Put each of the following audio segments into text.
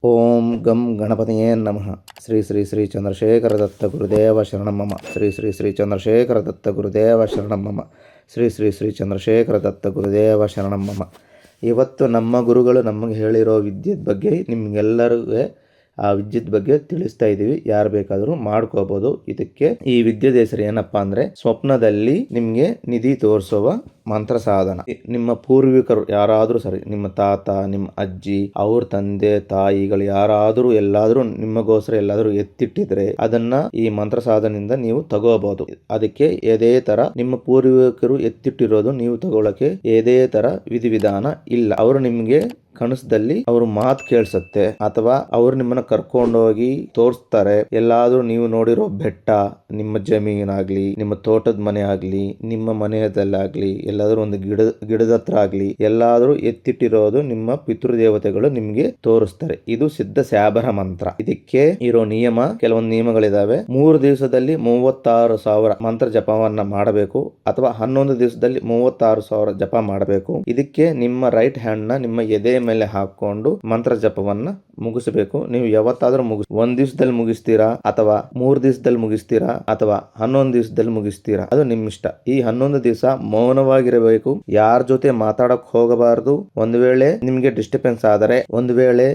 ಓಂ ಗಂ ಗಣಪತಿಯೇ ನಮಃ. ಶ್ರೀ ಶ್ರೀ ಶ್ರೀ ಚಂದ್ರಶೇಖರ ದತ್ತ ಗುರುದೇವ ಶರಣಂ ಮಮ. ಶ್ರೀ ಶ್ರೀ ಶ್ರೀ ಚಂದ್ರಶೇಖರ ದತ್ತ ಗುರುದೇವ ಶರಣಂ ಮಮ. ಶ್ರೀ ಶ್ರೀ ಶ್ರೀ ಚಂದ್ರಶೇಖರ ದತ್ತ ಗುರುದೇವ ಶರಣಂ ಮಮ. ಇವತ್ತು ನಮ್ಮ ಗುರುಗಳು ನಮಗೆ ಹೇಳಿರೋ ವಿದ್ಯುತ್ ಬಗ್ಗೆ ನಿಮಗೆಲ್ಲರಿಗೂ ಆ ವಿದ್ಯುತ್ ಬಗ್ಗೆ ತಿಳಿಸ್ತಾ ಇದ್ದೀವಿ. ಯಾರು ಬೇಕಾದರೂ ಮಾಡ್ಕೋಬಹುದು. ಇದಕ್ಕೆ ಈ ವಿದ್ಯುತ್ ಹೆಸರು ಏನಪ್ಪಾ ಅಂದ್ರೆ ಸ್ವಪ್ನದಲ್ಲಿ ನಿಮ್ಗೆ ನಿಧಿ ತೋರಿಸುವ ಮಂತ್ರ ಸಾಧನ. ನಿಮ್ಮ ಪೂರ್ವಿಕರು ಯಾರಾದರೂ ಸರಿ, ನಿಮ್ಮ ತಾತ, ನಿಮ್ಮ ಅಜ್ಜಿ, ಅವ್ರ ತಂದೆ ತಾಯಿಗಳು ಯಾರಾದರೂ ಎಲ್ಲಾದರೂ ನಿಮಗೋಸ್ಕರ ಎಲ್ಲಾದರೂ ಎತ್ತಿಟ್ಟಿದ್ರೆ ಅದನ್ನ ಈ ಮಂತ್ರ ಸಾಧನೆಯಿಂದ ನೀವು ತಗೋಬಹುದು. ಅದಕ್ಕೆ ಏದೇ ತರ ನಿಮ್ಮ ಪೂರ್ವಿಕರು ಎತ್ತಿಟ್ಟಿರೋದು ನೀವು ತಗೊಳಕ್ಕೆ ಏದೇ ತರ ವಿಧಿವಿಧಾನ ಇಲ್ಲ. ಅವರು ನಿಮ್ಗೆ ಕನಸದಲ್ಲಿ ಅವ್ರ ಮಾತು ಕೇಳಿಸುತ್ತೆ, ಅಥವಾ ಅವ್ರು ನಿಮ್ಮನ್ನ ಕರ್ಕೊಂಡೋಗಿ ತೋರಿಸ್ತಾರೆ. ಎಲ್ಲಾದ್ರೂ ನೀವು ನೋಡಿರೋ ಬೆಟ್ಟ, ನಿಮ್ಮ ಜಮೀನಾಗ್ಲಿ, ನಿಮ್ಮ ತೋಟದ ಮನೆ ಆಗ್ಲಿ, ನಿಮ್ಮ ಮನೆಯದಲ್ಲಾಗ್ಲಿ, ಎಲ್ಲಾದ್ರೂ ಒಂದು ಗಿಡದ ಹತ್ರ ಆಗ್ಲಿ, ಎಲ್ಲಾದ್ರೂ ಎತ್ತಿಟ್ಟಿರೋದು ನಿಮ್ಮ ಪಿತೃದೇವತೆಗಳು ನಿಮ್ಗೆ ತೋರಿಸ್ತಾರೆ. ಇದು ಸಿದ್ಧ ಸ್ಯಾಬರ ಮಂತ್ರ. ಇದಕ್ಕೆ ಇರೋ ಕೆಲವೊಂದು ನಿಯಮಗಳಿದಾವೆ. 3 ದಿವಸದಲ್ಲಿ 36,000 ಮಂತ್ರ ಜಪವನ್ನ ಮಾಡಬೇಕು, ಅಥವಾ 11 ದಿವಸದಲ್ಲಿ 36,000 ಜಪ ಮಾಡಬೇಕು. ಇದಕ್ಕೆ ನಿಮ್ಮ ರೈಟ್ ಹ್ಯಾಂಡ್ ನ ನಿಮ್ಮ ಎದೆ ಮೇಲೆ ಹಾಕೊಂಡು ಮಂತ್ರ ಜಪವನ್ನ ಮುಗಿಸಬೇಕು. ನೀವು ಯಾವತ್ತಾದ್ರೂ ಒಂದ್ ದಿವಸದಲ್ಲಿ ಮುಗಿಸ್ತೀರಾ, ಅಥವಾ 3 ದಿವಸದಲ್ಲಿ ಮುಗಿಸ್ತೀರಾ, ಅಥವಾ 11 ದಿವಸದಲ್ಲಿ ಮುಗಿಸ್ತೀರಾ, ಅದು ನಿಮ್ಮ ಇಷ್ಟ. ಈ 11 ದಿವಸ ಮೌನವಾಗಿರಬೇಕು. ಯಾರ ಜೊತೆ ಮಾತಾಡಕ್ ಹೋಗಬಾರದು. ಒಂದು ವೇಳೆ ನಿಮ್ಗೆ ಡಿಸ್ಟರ್ಬೆನ್ಸ್ ಆದರೆ, ಒಂದು ವೇಳೆ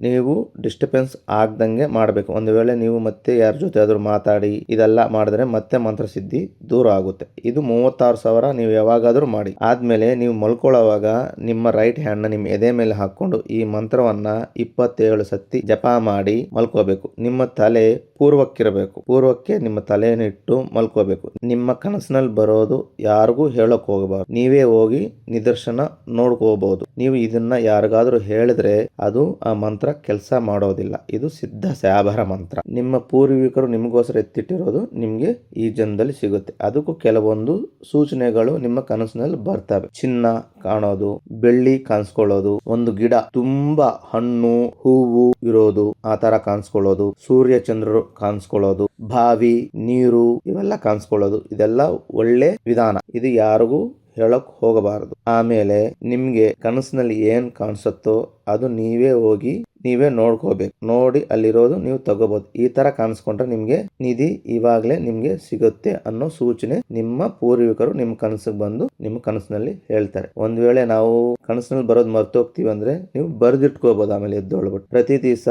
ನೀವು ಡಿಸ್ಟರ್ಬೆನ್ಸ್ ಆಗ್ದಂಗೆ ಮಾಡಬೇಕು. ಒಂದು ವೇಳೆ ನೀವು ಮತ್ತೆ ಯಾರ ಜೊತೆ ಆದ್ರೂ ಮಾತಾಡಿ ಇದೆಲ್ಲ ಮಾಡಿದ್ರೆ ಮತ್ತೆ ಮಂತ್ರ ಸಿದ್ಧಿ ದೂರ ಆಗುತ್ತೆ. ಇದು 36,000 ನೀವು ಯಾವಾಗಾದ್ರೂ ಮಾಡಿ. ಆದ್ಮೇಲೆ ನೀವು ಮಲ್ಕೊಳ್ಳೋವಾಗ ನಿಮ್ಮ ರೈಟ್ ಹ್ಯಾಂಡ್ ನ ನಿಮ್ಮ ಎದೆ ಮೇಲೆ ಹಾಕೊಂಡು ಈ ಮಂತ್ರವನ್ನ 27 ಸತಿ ಜಪ ಮಾಡಿ ಮಲ್ಕೋಬೇಕು. ನಿಮ್ಮ ತಲೆ ಪೂರ್ವಕ್ಕಿರಬೇಕು. ಪೂರ್ವಕ್ಕೆ ನಿಮ್ಮ ತಲೆಯನ್ನು ಇಟ್ಟು ಮಲ್ಕೋಬೇಕು. ನಿಮ್ಮ ಕನಸಿನಲ್ಲಿ ಬರೋದು ಯಾರಿಗೂ ಹೇಳಕ್ ಹೋಗಬಾರ್ದು. ನೀವೇ ಹೋಗಿ ನಿದರ್ಶನ ನೋಡ್ಕೋಬಹುದು. ನೀವು ಇದನ್ನ ಯಾರಿಗಾದ್ರೂ ಹೇಳಿದ್ರೆ ಅದು ಆ ಮಂತ್ರ ಕೆಲಸ ಮಾಡೋದಿಲ್ಲ. ಇದು ಸಿದ್ಧ ಸ್ಯಾಬರ ಮಂತ್ರ. ನಿಮ್ಮ ಪೂರ್ವಿಕರು ನಿಮಗೋಸ್ಕರ ಎತ್ತಿಟ್ಟಿರೋದು ನಿಮ್ಗೆ ಈ ಜನ್ಮದಲ್ಲಿ ಸಿಗುತ್ತೆ. ಅದಕ್ಕೂ ಕೆಲವೊಂದು ಸೂಚನೆಗಳು ನಿಮ್ಮ ಕನಸಿನಲ್ಲಿ ಬರ್ತವೆ. ಚಿನ್ನ ಕಾಣೋದು, ಬೆಳ್ಳಿ ಕಾಣಿಸ್ಕೊಳ್ಳೋದು, ಒಂದು ಗಿಡ ತುಂಬಾ ಹಣ್ಣು ಹೂವು ಇರೋದು ಆ ತರ ಕಾಣಿಸ್ಕೊಳ್ಳೋದು, ಸೂರ್ಯ ಚಂದ್ರರು ಕಾಣಿಸ್ಕೊಳ್ಳೋದು, ಬಾವಿ ನೀರು ಇವೆಲ್ಲ ಕಾಣಿಸ್ಕೊಳ್ಳೋದು, ಇದೆಲ್ಲ ಒಳ್ಳೆ ವಿಧಾನ. ಇದು ಯಾರಿಗೂ ಹೇಳಕ್ ಹೋಗಬಾರದು. ಆಮೇಲೆ ನಿಮ್ಗೆ ಕನಸಿನಲ್ಲಿ ಏನ್ ಕಾಣಿಸುತ್ತೋ ಅದು ನೀವೇ ನೋಡ್ಕೋಬೇಕು. ನೋಡಿ ಅಲ್ಲಿರೋದು ನೀವು ತಗೋಬಹುದು. ಈ ತರ ಕಾಣಿಸ್ಕೊಂಡ್ರೆ ನಿಮ್ಗೆ ನಿಧಿ ಇವಾಗ್ಲೇ ನಿಮ್ಗೆ ಸಿಗುತ್ತೆ ಅನ್ನೋ ಸೂಚನೆ ನಿಮ್ಮ ಪೂರ್ವಿಕರು ನಿಮ್ಮ ಕನಸಿಗೆ ಬಂದು ನಿಮ್ಮ ಕನಸಿನಲ್ಲಿ ಹೇಳ್ತಾರೆ. ಒಂದ್ ವೇಳೆ ನಾವು ಕನಸಿನಲ್ಲಿ ಬರೋದು ಮರ್ತೋಗ್ತೀವಿ ಅಂದ್ರೆ ನೀವು ಬರ್ದಿಟ್ಕೋಬಹುದು. ಆಮೇಲೆ ಎದ್ದೊಳ್ಬಿಟ್ಟು ಪ್ರತಿ ದಿವಸ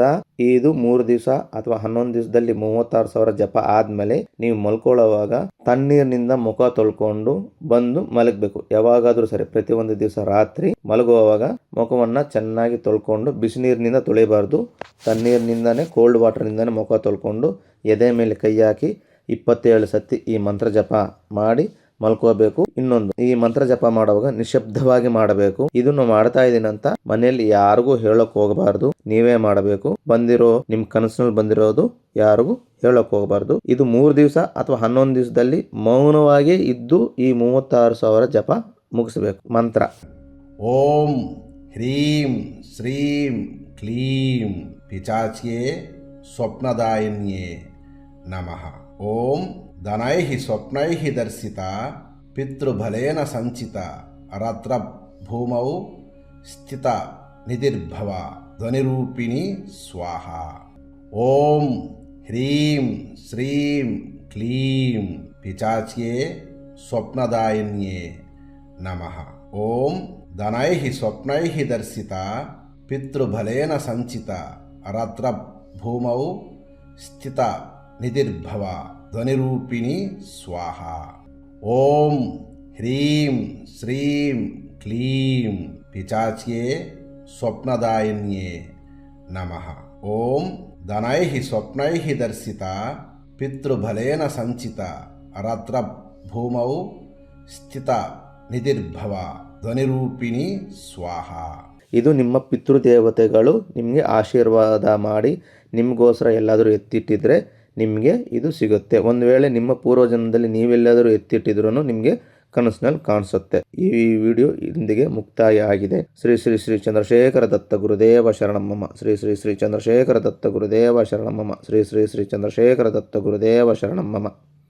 ಇದು 3 ದಿವಸ ಅಥವಾ 11 ದಿವಸದಲ್ಲಿ 36,000 ಜಪ ಆದ್ಮೇಲೆ ನೀವು ಮಲ್ಕೊಳ್ಳೋವಾಗ ತಣ್ಣೀರಿನಿಂದ ಮುಖ ತೊಳ್ಕೊಂಡು ಬಂದು ಮಲಗಬೇಕು. ಯಾವಾಗಾದ್ರೂ ಸರಿ, ಪ್ರತಿ ಒಂದು ದಿವಸ ರಾತ್ರಿ ಮಲಗುವಾಗ ಮುಖವನ್ನ ಚೆನ್ನಾಗಿ ತೊಳ್ಕೊಂಡು, ಬಿಸಿ ನೀರಿನಿಂದ ತೊಳಿಬಾರ್ದು, ತಣ್ಣೀರಿನಿಂದಾನೆ ಕೋಲ್ಡ್ ವಾಟರ್ ನಿಂದಾನೆ ಮುಖ ತೊಳ್ಕೊಂಡು ಎದೆ ಮೇಲೆ ಕೈ ಹಾಕಿ 27 ಸತಿ ಈ ಮಂತ್ರ ಜಪ ಮಾಡಿ ಮಲ್ಕೋಬೇಕು. ಇನ್ನೊಂದು, ಈ ಮಂತ್ರ ಜಪ ಮಾಡುವಾಗ ನಿಶಬ್ದವಾಗಿ ಮಾಡಬೇಕು. ಇದನ್ನು ಮಾಡ್ತಾ ಇದೀನಿ ಅಂತ ಮನೆಯಲ್ಲಿ ಯಾರಿಗೂ ಹೇಳಕ್ ಹೋಗಬಾರ್ದು. ನೀವೇ ಮಾಡಬೇಕು. ನಿಮ್ ಕನಸಿನಲ್ಲಿ ಬಂದಿರೋದು ಯಾರಿಗೂ ಹೇಳಕ್ ಹೋಗಬಾರ್ದು. ಇದು 3 ದಿವಸ ಅಥವಾ 11 ದಿವಸದಲ್ಲಿ ಮೌನವಾಗಿ ಇದ್ದು ಈ 36,000 ಜಪ ಮುಗಿಸಬೇಕು. ಮಂತ್ರ: ಓಂ ಹ್ರೀಂ ಶ್ರೀಂ ಕ್ಲೀಂ ಪಿಚಾಚ್ಯೆ ಸ್ವಪ್ನದಾಯಿನ್ಯೇ ನಮಃ. ಓಂ ಧನೈಃ ಸ್ವಪ್ನೈಃ ದರ್ಶಿತ ಪಿತೃಬಲೇನ ಸಂಚಿತ ರತ್ರ ಭೂಮೌ ಸ್ಥಿತ ನಿಧಿರ್ಭವ ಧ್ವನಿರೂಪಿಣಿ ಸ್ವಾಹ. ಓಂ ಹ್ರೀಂ ಶ್ರೀಂ ಕ್ಲೀಂ ಪಿಚಾಚ್ಯೆ ಸ್ವಪ್ನದಾಯಿನ್ಯೇ ನಮಃ. ಓಂ ಧನೈಃ ಸ್ವಪ್ನೈಃ ದರ್ಶಿತ ಪಿತೃಬಲೇನ ಸಂಚಿತ ರತ್ರ ಭೂಮೌ ಸ್ಥಿತ ನಿಧಿರ್ಭವ ಧ್ವನಿರೂಪಿಣಿ ಸ್ವಾಹ. ಓಂ ಹ್ರೀಂ ಶ್ರೀಂ ಕ್ಲೀಂ ಪಿಚಾಚ್ಯೆ ಸ್ವಪ್ನದಾಯಿನ್ಯೇ ನಮಃ. ಓಂ ಧನೈಃ ಸ್ವಪ್ನೈಃ ದರ್ಶಿತ ಪಿತೃಬಲೇನ ಸಂಚಿತ ರತ್ರ ಭೂಮೌ ಸ್ಥಿತ ನಿಧಿರ್ಭವ ಧ್ವನಿರೂಪಿಣಿ ಸ್ವಾಹ. ಇದು ನಿಮ್ಮ ಪಿತೃದೇವತೆಗಳು ನಿಮಗೆ ಆಶೀರ್ವಾದ ಮಾಡಿ ನಿಮಗೋಸ್ಕರ ಎಲ್ಲಾದರೂ ಎತ್ತಿಟ್ಟಿದ್ರೆ ನಿಮಗೆ ಇದು ಸಿಗುತ್ತೆ. ಒಂದು ವೇಳೆ ನಿಮ್ಮ ಪೂರ್ವಜನ್ಮದಲ್ಲಿ ನೀವೆಲ್ಲಾದರೂ ಎತ್ತಿಟ್ಟಿದ್ರೂ ನಿಮಗೆ ಕನಸಿನಲ್ಲಿ ಕಾಣಿಸುತ್ತೆ. ಈ ವಿಡಿಯೋ ಇಂದಿಗೆ ಮುಕ್ತಾಯ ಆಗಿದೆ. ಶ್ರೀ ಶ್ರೀ ಶ್ರೀ ಚಂದ್ರಶೇಖರ ದತ್ತ ಗುರುದೇವ ಶರಣಂ ಮಮ. ಶ್ರೀ ಶ್ರೀ ಶ್ರೀ ಚಂದ್ರಶೇಖರ ದತ್ತ ಗುರುದೇವ ಶರಣಂ ಮಮ. ಶ್ರೀ ಶ್ರೀ ಶ್ರೀ ಚಂದ್ರಶೇಖರ ದತ್ತ ಗುರುದೇವ ಶರಣಂ ಮಮ.